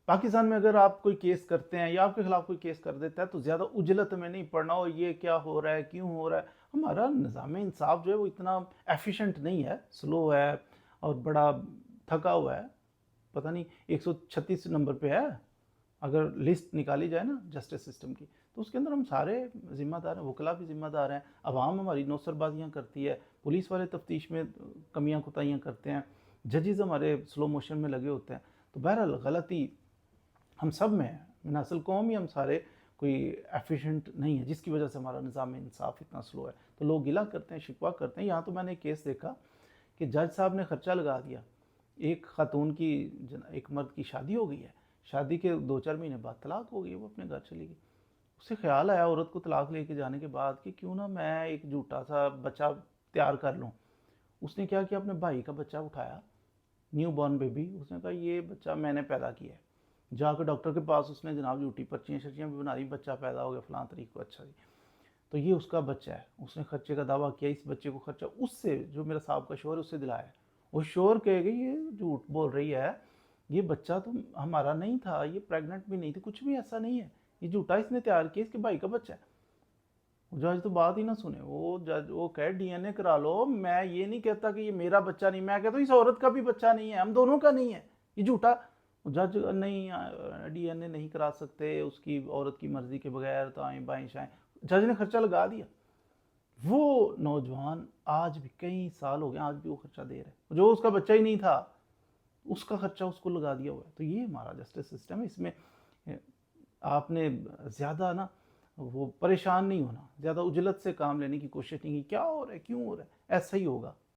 पाकिस्तान में अगर आप कोई केस करते हैं या आपके खिलाफ कोई केस कर देता है तो ज़्यादा उजलत में नहीं पड़ना हो ये क्या हो रहा है, क्यों हो रहा है। हमारा निज़ाम इंसाफ जो है वो इतना एफिशिएंट नहीं है, स्लो है और बड़ा थका हुआ है। पता नहीं 136 नंबर पे है, अगर लिस्ट निकाली जाए ना जस्टिस सिस्टम की, तो उसके अंदर हम सारे ज़िम्मेदार हैं, वकला भी ज़िम्मेदार हैं, अवाम हमारी नौसरबाजियाँ करती है, पुलिस वाले तफ्तीश में कमियाँ कोताहियाँ करते हैं, जजेस हमारे स्लो मोशन में लगे होते हैं। तो बहरहाल गलती हम सब में है, नस्ल कौम ही हम सारे कोई एफिशिएंट नहीं है, जिसकी वजह से हमारा निज़ाम इंसाफ इतना स्लो है। तो लोग गिला करते हैं, शिकवा करते हैं। यहाँ तो मैंने एक केस देखा कि जज साहब ने खर्चा लगा दिया, एक खातून की, एक मर्द की शादी हो गई है, शादी के 2-4 महीने बाद तलाक हो गई, वो अपने घर चली गई। उसे ख्याल आया औरत को तलाक लेके जाने के बाद कि क्यों ना मैं एक झूठा सा बच्चा तैयार कर लूँ। उसने क्या किया, अपने भाई का बच्चा उठाया, न्यू बॉर्न बेबी, उसने कहा ये बच्चा मैंने पैदा किया है। जाकर डॉक्टर के पास उसने जनाब झूठी पर्चियाँ शर्चियाँ भी बना दी, बच्चा पैदा हो गया फलां तरीक को, अच्छा जी तो ये उसका बच्चा है। उसने खर्चे का दावा किया, इस बच्चे को खर्चा उससे, जो मेरा साहब का शोर है, उससे दिलाया है। वो शोर कहेगा ये झूठ बोल रही है, ये बच्चा तो हमारा नहीं था, ये प्रेग्नेंट भी नहीं थी, कुछ भी ऐसा नहीं है, ये झूठा इसने तैयार किया, इसके भाई का बच्चा है। जज तो बात ही ना सुने, वो जज वो कहे डीएनए करा लो। मैं ये नहीं कहता कि ये मेरा बच्चा नहीं, मैं कहता हूँ इस औरत का भी बच्चा नहीं है, हम दोनों का नहीं है, ये झूठा। जज नहीं, डीएनए नहीं करा सकते उसकी, औरत की मर्जी के बगैर, तो आए बाएं शाएं, जज ने खर्चा लगा दिया। वो नौजवान आज भी कई साल हो गए, आज भी वो खर्चा दे रहा है, जो उसका बच्चा ही नहीं था उसका खर्चा उसको लगा दिया हुआ है। तो ये हमारा जस्टिस सिस्टम है, इसमें आपने ज़्यादा ना वो परेशान नहीं होना, ज़्यादा उजलत से काम लेने की कोशिश नहीं की, क्या हो रहा है, क्यों हो रहा है, ऐसा ही होगा।